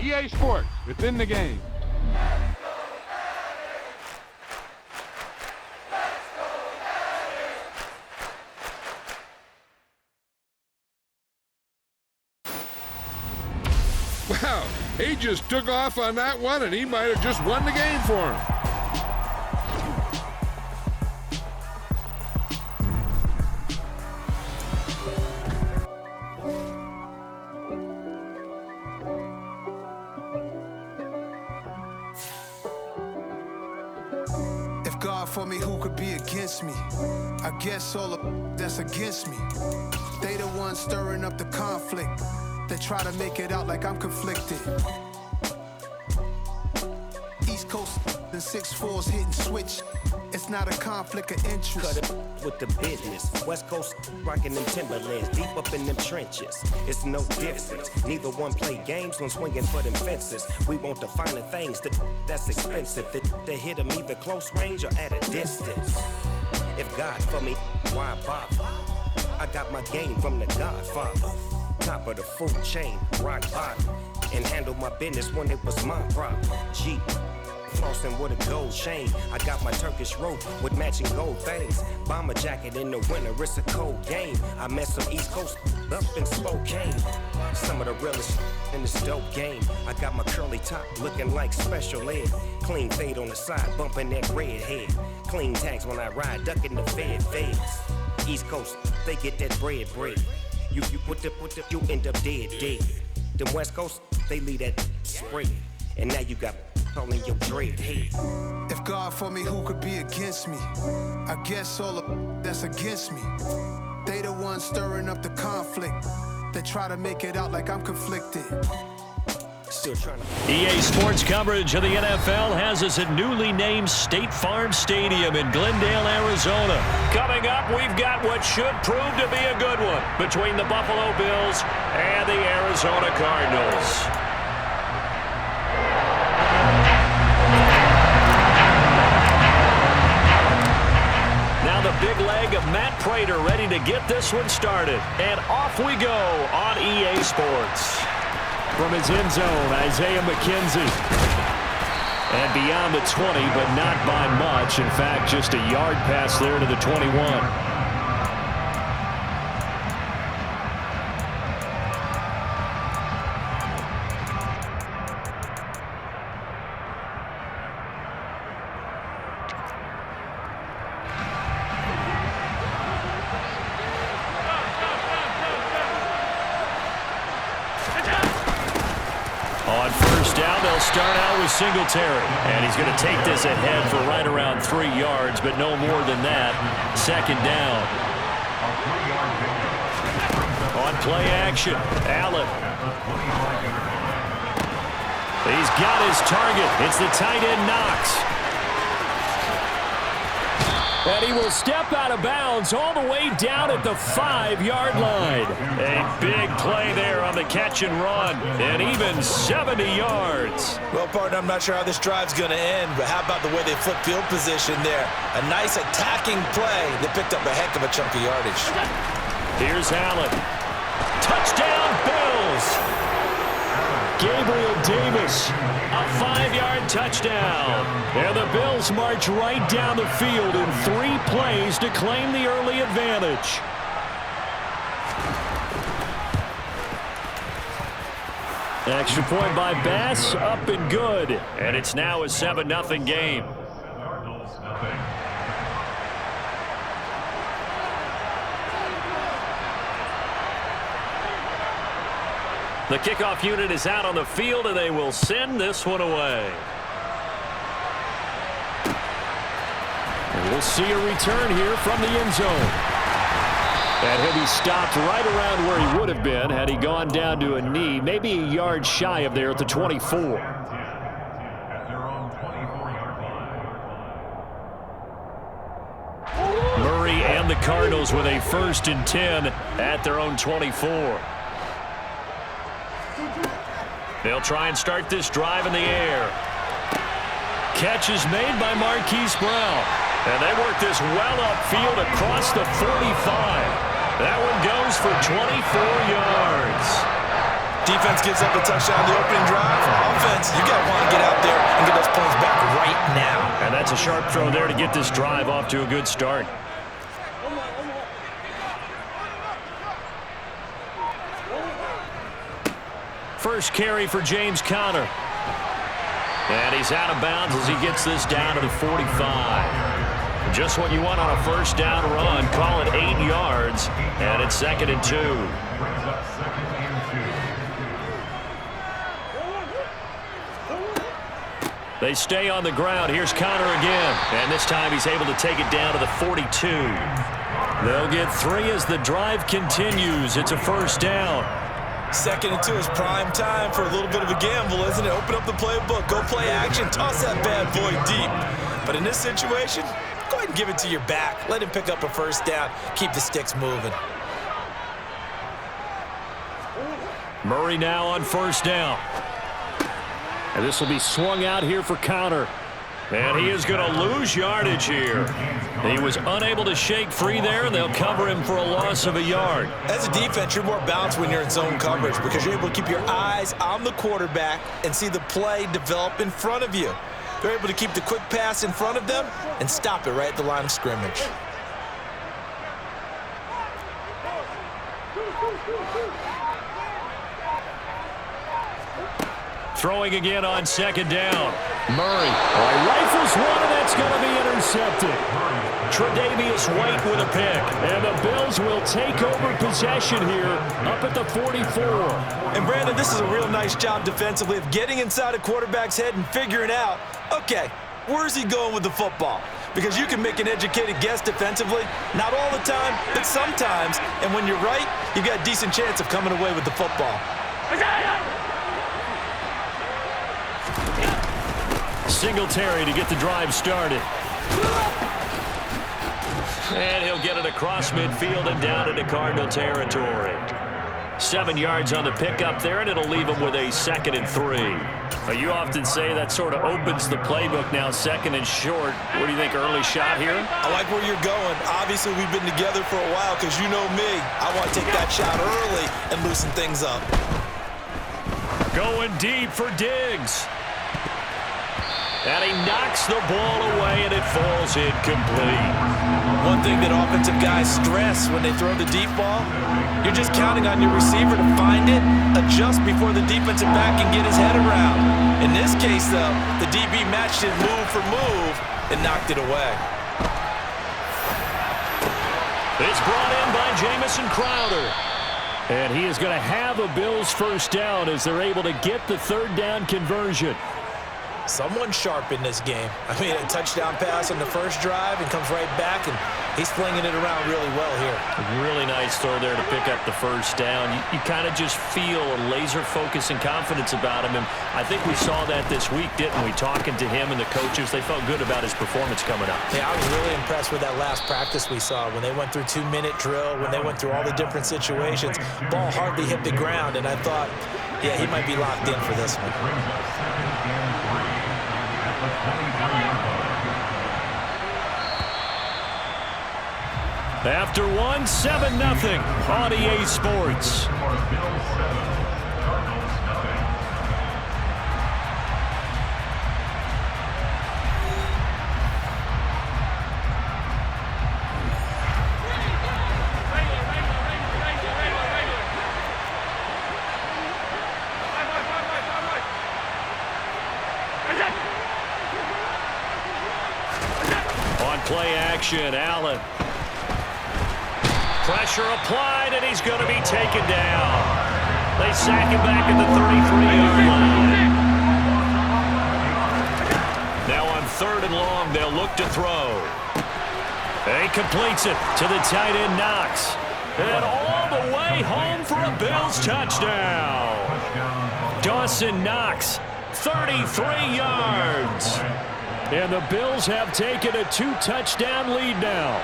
EA Sports. It's in the game. Wow, he just took off on that one, and he might have just won the game for him. If God for me, who could be against me? I guess all of that's against me. They the ones stirring up the conflict. They try to make it out like I'm conflicted. East Coast and 6'4s hitting switch. It's not a conflict of interest. Cut it with the business. West Coast rocking them Timberlands, deep up in them trenches. It's no difference. Neither one play games when swinging for them fences. We want the finer things that's expensive. They hit them either close range or at a distance. If God for me, why bother? I got my game from the Godfather. Top of the food chain, rock bottom. And handle my business when it was my problem. Jeep, flossing with a gold chain. I got my Turkish rope with matching gold things. Bomber jacket in the winter, it's a cold game. I met some East Coast up in Spokane. Some of the realest in this dope game. I got my curly top looking like special ed. Clean fade on the side, bumping that red head. Clean tags when I ride, ducking the feds. East Coast, they get that bread. You you end up dead. Them West Coast, they leave that spread. And now you got all in your dread head. If God for me, who could be against me? I guess all of that's against me. They the ones stirring up the conflict. They try to make it out like I'm conflicted. Still trying to... EA Sports coverage of the NFL has us at newly named State Farm Stadium in Glendale, Arizona. Coming up, we've got what should prove to be a good one between the Buffalo Bills and the Arizona Cardinals. Now the big leg of Matt Prater ready to get this one started. And off we go on EA Sports. From his end zone, Isaiah McKenzie. And beyond the 20, but not by much. In fact, just a yard pass there to the 21. On first down, they'll start out with Singletary. And he's going to take this ahead for right around 3 yards, but no more than that. Second down. On play action, Allen. He's got his target. It's the tight end, Knox. And he will step out of bounds all the way down at the 5-yard line. A big play there on the catch and run, and even 70 yards. Well, partner, I'm not sure how this drive's going to end, but how about the way they flip field position there? A nice attacking play that picked up a heck of a chunk of yardage. Here's Allen. Touchdown, Bills! Gabriel Davis, a 5-yard touchdown. And the Bills march right down the field in 3 plays to claim the early advantage. Extra point by Bass, up and good. And it's now a 7-0 game. The kickoff unit is out on the field, and they will send this one away. And we'll see a return here from the end zone. And he'll be stopped right around where he would have been had he gone down to a knee, maybe a yard shy of there at the 24. Murray and the Cardinals with a 1st and 10 at their own 24. They'll try and start this drive in the air. Catch is made by Marquise Brown. And they work this well upfield across the 45. That one goes for 24 yards. Defense gives up a touchdown on the opening drive. Offense, you got to want to get out there and get those points back right now. And that's a sharp throw there to get this drive off to a good start. First carry for James Conner. And he's out of bounds as he gets this down to the 45. Just what you want on a first down run. Call it 8 yards. And it's 2nd and 2. They stay on the ground. Here's Conner again. And this time he's able to take it down to the 42. They'll get 3 as the drive continues. It's a first down. 2nd and 2 is prime time for a little bit of a gamble, isn't it? Open up the playbook, go play action, toss that bad boy deep. But in this situation, go ahead and give it to your back. Let him pick up a first down. Keep the sticks moving. Murray now on first down. And this will be swung out here for Conner. And he is going to lose yardage here. He was unable to shake free there, and they'll cover him for a loss of a yard. As a defense, you're more balanced when you're in zone coverage because you're able to keep your eyes on the quarterback and see the play develop in front of you. They're able to keep the quick pass in front of them and stop it right at the line of scrimmage. Throwing again on second down. Murray rifles one, and that's going to be intercepted. Tre'Davious White with a pick. And the Bills will take over possession here up at the 44. And Brandon, this is a real nice job defensively of getting inside a quarterback's head and figuring out, okay, where's he going with the football? Because you can make an educated guess defensively, not all the time, but sometimes. And when you're right, you've got a decent chance of coming away with the football. Singletary to get the drive started. And he'll get it across midfield and down into Cardinal territory. 7 yards on the pickup there, and it'll leave him with a 2nd and 3. You often say that sort of opens the playbook now, 2nd and short. What do you think, early shot here? I like where you're going. Obviously, we've been together for a while because you know me. I want to take that shot early and loosen things up. Going deep for Diggs. And he knocks the ball away, and it falls incomplete. One thing that offensive guys stress when they throw the deep ball, you're just counting on your receiver to find it, adjust before the defensive back can get his head around. In this case, though, the DB matched it move for move and knocked it away. It's brought in by Jamison Crowder. And he is going to have a Bills first down as they're able to get the 3rd down conversion. Someone sharp in this game. I mean, a touchdown pass on the first drive and comes right back, and he's flinging it around really well here. Really nice throw there to pick up the first down. You kind of just feel a laser focus and confidence about him, and I think we saw that this week, didn't we? Talking to him and the coaches, they felt good about his performance coming up. Yeah, I was really impressed with that last practice we saw when they went through 2-minute drill, when they went through all the different situations. Ball hardly hit the ground, and I thought, yeah, he might be locked in for this one. After 7-0 on EA Sports. On play action, Allen. Pressure applied, and he's going to be taken down. They sack him back at the 33-yard line. Now on 3rd and long, they'll look to throw. He completes it to the tight end, Knox. And all the way home for a Bills touchdown. Dawson Knox, 33 yards. And the Bills have taken a 2-touchdown lead now.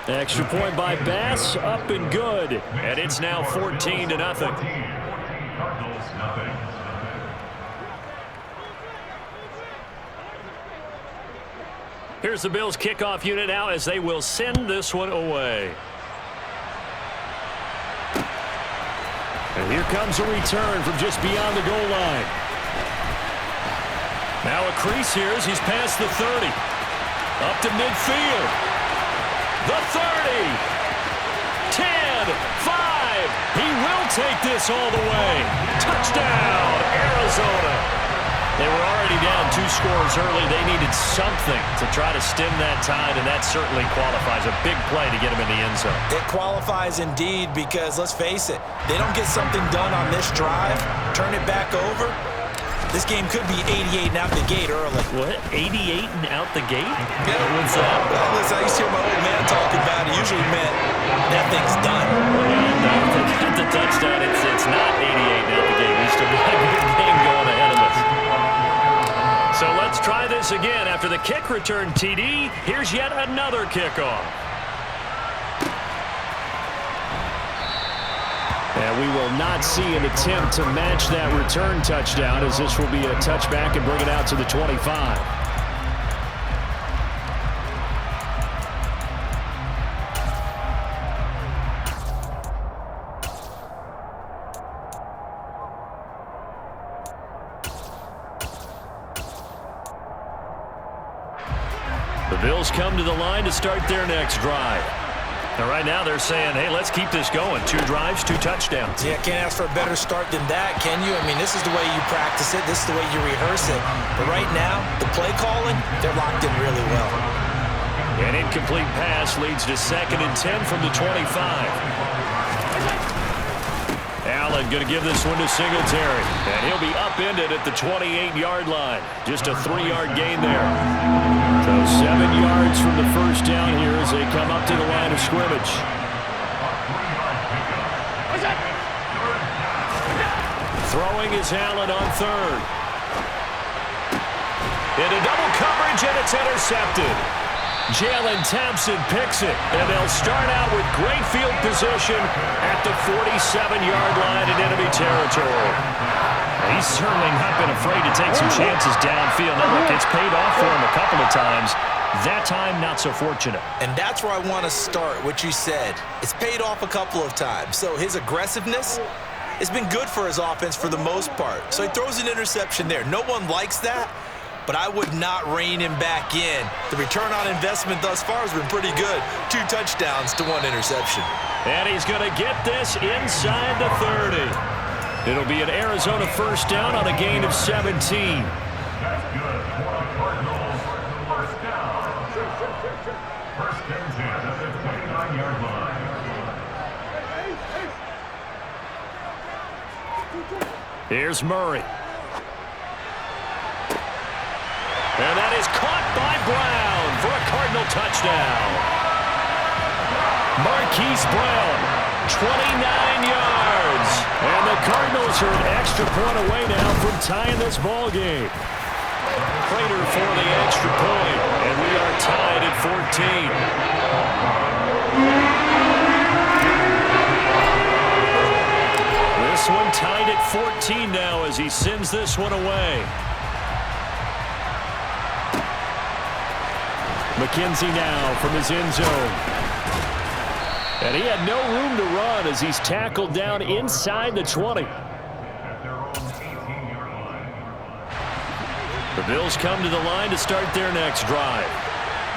Extra point by Bass, up and good. And it's now 14-0. Here's the Bills kickoff unit now as they will send this one away. And here comes a return from just beyond the goal line. Now a crease here as he's past the 30. Up to midfield. The 30. 10. 5. He will take this all the way. Touchdown, Arizona. They were already down 2 scores early. They needed something to try to stem that tide, and that certainly qualifies. A big play to get him in the end zone. It qualifies indeed because, let's face it, they don't get something done on this drive, turn it back over, this game could be 88 and out the gate early. What? 88 and out the gate? Yeah. What's that? Well, listen, I used to hear my old man talking about it. Usually meant that thing's done. And if they get the touchdown, it's not 88 and out the gate. We still got a good game going ahead of us. So let's try this again. After the kick return TD, here's yet another kickoff. And we will not see an attempt to match that return touchdown, as this will be a touchback and bring it out to the 25. The Bills come to the line to start their next drive. And right now they're saying, hey, let's keep this going. 2 drives, 2 touchdowns. Yeah, can't ask for a better start than that, can you? I mean, this is the way you practice it. This is the way you rehearse it. But right now, the play calling, they're locked in really well. An incomplete pass leads to 2nd and 10 from the 25. Allen going to give this one to Singletary. And he'll be upended at the 28-yard line. Just a 3-yard gain there. So 7 yards from the first down here as they come up to the line of scrimmage. Throwing is Allen on 3rd. Into double coverage, and it's intercepted. Jalen Thompson picks it, and they'll start out with great field position at the 47-yard line in enemy territory. He's certainly not been afraid to take some chances downfield. Now, look, it's paid off for him a couple of times. That time, not so fortunate. And that's where I want to start, what you said. It's paid off a couple of times. So his aggressiveness has been good for his offense for the most part. So he throws an interception there. No one likes that, but I would not rein him back in. The return on investment thus far has been pretty good. 2 touchdowns to 1 interception. And he's going to get this inside the 30. It'll be an Arizona first down on a gain of 17. Here's Murray. And that is caught by Brown for a Cardinal touchdown. Marquise Brown, 29 yards. And the Cardinals are an extra point away now from tying this ball game. Prater for the extra point, and we are tied at 14. This one tied at 14 now as he sends this one away. McKenzie now from his end zone. And he had no room to run as he's tackled down inside the 20. The Bills come to the line to start their next drive.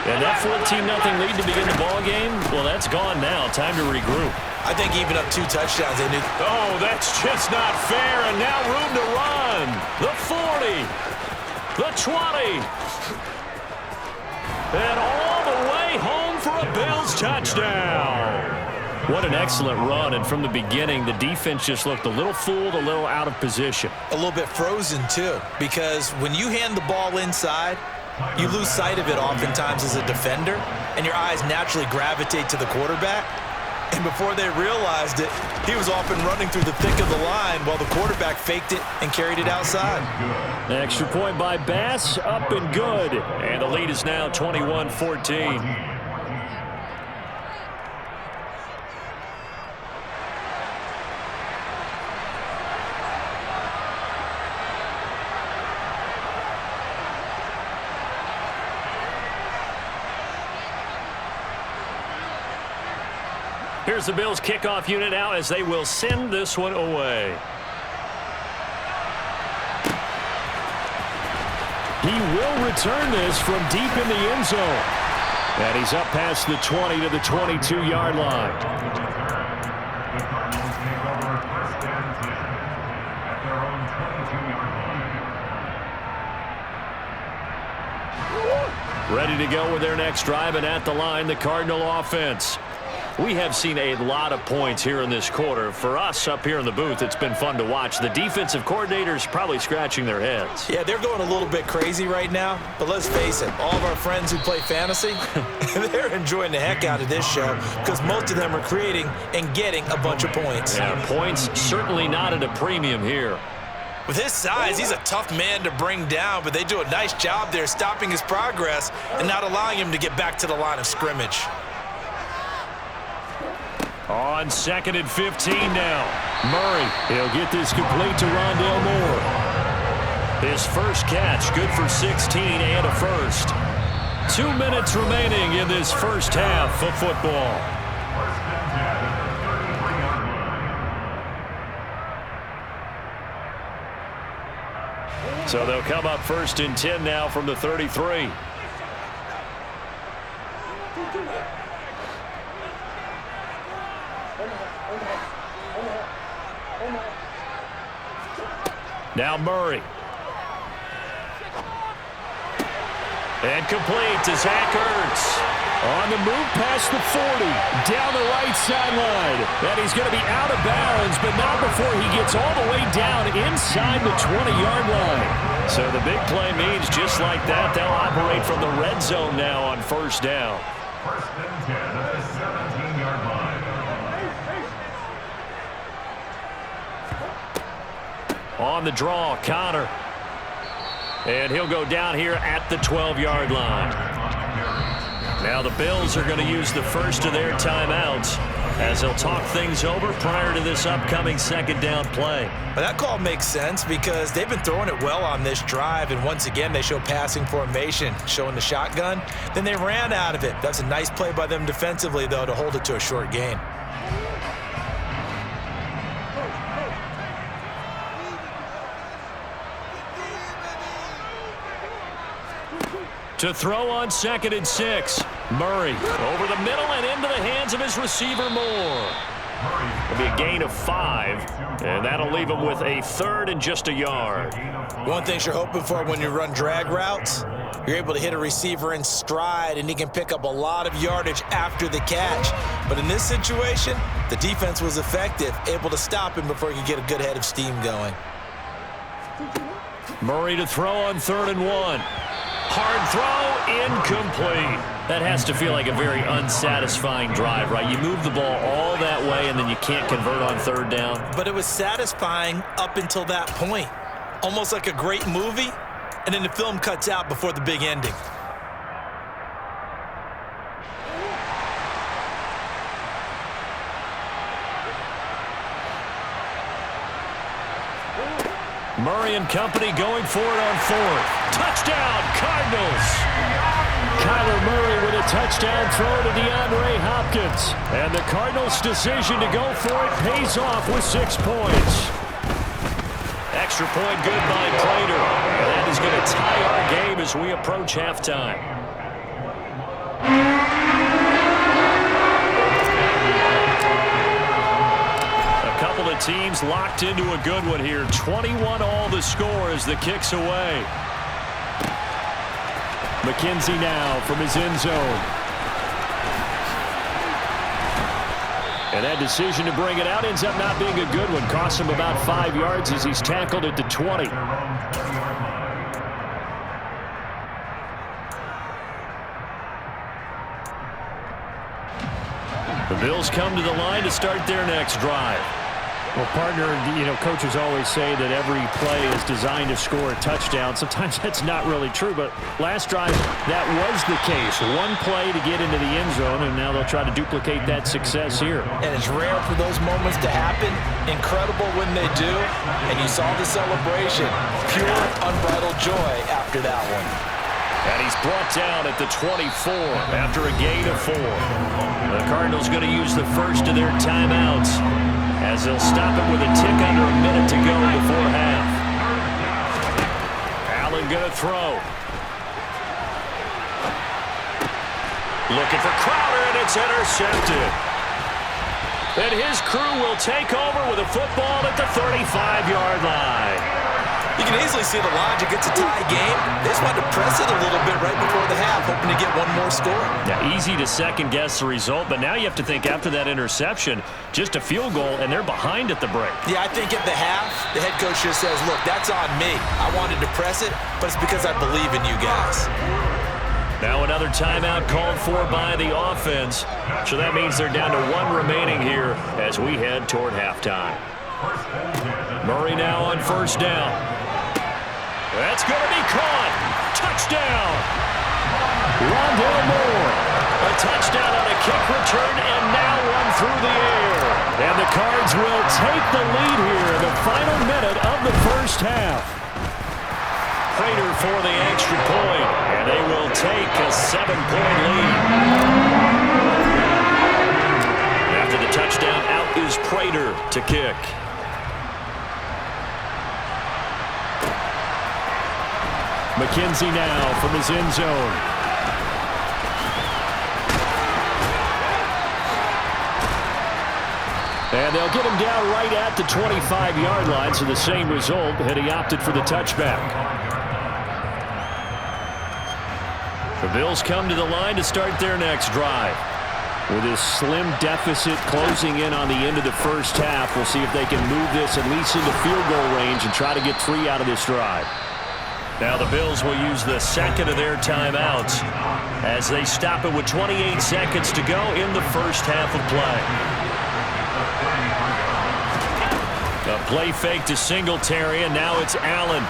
And that 14-0 lead to begin the ball game, well, that's gone now. Time to regroup. I think even up 2 touchdowns, they knew. Oh, that's just not fair. And now room to run. The 40. The 20. And all the way home for a Bills touchdown. What an excellent run. And from the beginning, the defense just looked a little fooled, a little out of position. A little bit frozen, too, because when you hand the ball inside, you lose sight of it oftentimes as a defender, and your eyes naturally gravitate to the quarterback. And before they realized it, he was off and running through the thick of the line while the quarterback faked it and carried it outside. Extra point by Bass, up and good. And the lead is now 21-14. Here's the Bills kickoff unit now as they will send this one away. He will return this from deep in the end zone. And he's up past the 20 to the 22-yard line. Ready to go with their next drive, and at the line, the Cardinal offense. We have seen a lot of points here in this quarter. For us up here in the booth, it's been fun to watch. The defensive coordinators probably scratching their heads. Yeah, they're going a little bit crazy right now, but let's face it, all of our friends who play fantasy, they're enjoying the heck out of this show because most of them are creating and getting a bunch of points. Yeah, points certainly not at a premium here. With his size, he's a tough man to bring down, but they do a nice job there stopping his progress and not allowing him to get back to the line of scrimmage. On 2nd and 15 now. Murray, he'll get this complete to Rondale Moore. His first catch, good for 16 and a first. 2 minutes remaining in this first half of football. So they'll come up 1st and 10 now from the 33. Now Murray. And complete to Zach Ertz. On the move past the 40, down the right sideline. And he's going to be out of bounds, but not before he gets all the way down inside the 20-yard line. So the big play means just like that, they'll operate from the red zone now on 1st down. 1st and 10 at the 17-yard line. On the draw, Connor. And he'll go down here at the 12-yard line. Now the Bills are going to use the first of their timeouts as they'll talk things over prior to this upcoming 2nd down play. But that call makes sense because they've been throwing it well on this drive, and once again they show passing formation, showing the shotgun. Then they ran out of it. That's a nice play by them defensively, though, to hold it to a short gain. To throw on 2nd and 6. Murray over the middle and into the hands of his receiver Moore. It'll be a gain of 5, and that'll leave him with a 3rd and just a yard. One thing you're hoping for when you run drag routes, you're able to hit a receiver in stride, and he can pick up a lot of yardage after the catch. But in this situation, the defense was effective, able to stop him before he could get a good head of steam going. Murray to throw on 3rd and 1. Hard throw, incomplete. That has to feel like a very unsatisfying drive, right? You move the ball all that way, and then you can't convert on 3rd down. But it was satisfying up until that point. Almost like a great movie, and then the film cuts out before the big ending. Murray and company going for it on 4th. Touchdown, Cardinals. Kyler Murray with a touchdown throw to DeAndre Hopkins. And the Cardinals' decision to go for it pays off with 6 points. Extra point good by Prater. And that is going to tie our game as we approach halftime. Teams locked into a good one here. 21 all the score as the kick's away. McKenzie now from his end zone. And that decision to bring it out ends up not being a good one. Costs him about 5 yards as he's tackled at the 20. The Bills come to the line to start their next drive. Well, partner, coaches always say that every play is designed to score a touchdown. Sometimes that's not really true, but last drive, that was the case. One play to get into the end zone, and now they'll try to duplicate that success here. And it's rare for those moments to happen. Incredible when they do. And you saw the celebration. Pure, unbridled joy after that one. And he's brought down at the 24 after a gain of 4. The Cardinals going to use the first of their timeouts as they'll stop it with a tick under a minute to go before half. Allen going to throw. Looking for Crowder, and it's intercepted. And his crew will take over with a football at the 35-yard line. You can easily see the logic. It's a tie game. They just wanted to press it a little bit right before the half, hoping to get one more score. Yeah, easy to second-guess the result, but now you have to think after that interception, just a field goal, and they're behind at the break. Yeah, I think at the half, the head coach just says, look, that's on me. I wanted to press it, but it's because I believe in you guys. Now another timeout called for by the offense, so that means they're down to 1 remaining here as we head toward halftime. Murray now on first down. That's going to be caught. Touchdown. Rondell Moore. A touchdown on a kick return and now one through the air. And the Cards will take the lead here in the final minute of the first half. Prater for the extra point, and they will take a 7-point lead. After the touchdown, out is Prater to kick. McKenzie now from his end zone. And they'll get him down right at the 25-yard line, so the same result had he opted for the touchback. The Bills come to the line to start their next drive. With this slim deficit closing in on the end of the first half, we'll see if they can move this at least into field goal range and try to get 3 out of this drive. Now the Bills will use the second of their timeouts as they stop it with 28 seconds to go in the first half of play. A play fake to Singletary, and now it's Allen.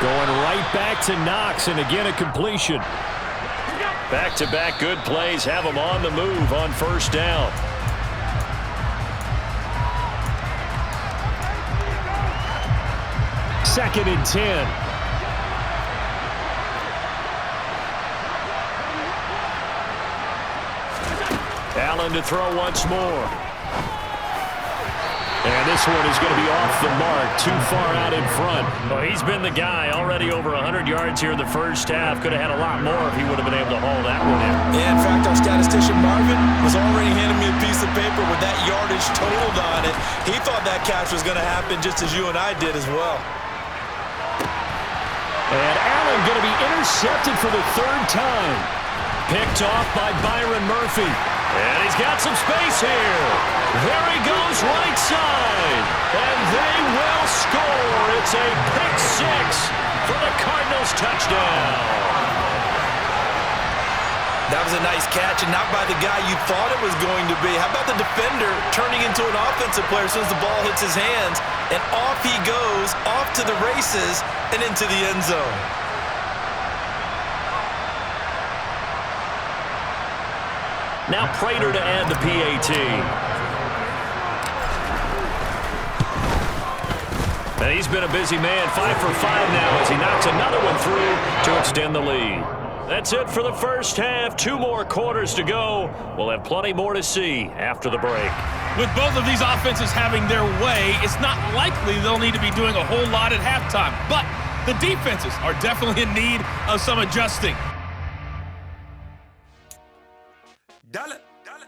Going right back to Knox, and again a completion. Back-to-back good plays have them on the move on first down. Second and 10. Allen to throw once more. And this one is going to be off the mark, too far out in front. Well, he's been the guy already over 100 yards here in the first half. Could have had a lot more if he would have been able to haul that one in. Yeah, in fact, our statistician Marvin was already handing me a piece of paper with that yardage totaled on it. He thought that catch was going to happen just as you and I did as well. And Allen going to be intercepted for the 3rd time. Picked off by Byron Murphy. And he's got some space here. There he goes right side. And they will score. It's a pick 6 for the Cardinals touchdown. That was a nice catch, and not by the guy you thought it was going to be. How about the defender turning into an offensive player as soon as the ball hits his hands, and off he goes, off to the races, and into the end zone. Now Prater to add the PAT. And he's been a busy man, 5 for 5 now as he knocks another one through to extend the lead. That's it for the first half. 2 more quarters to go. We'll have plenty more to see after the break. With both of these offenses having their way, it's not likely they'll need to be doing a whole lot at halftime. But the defenses are definitely in need of some adjusting. Dale.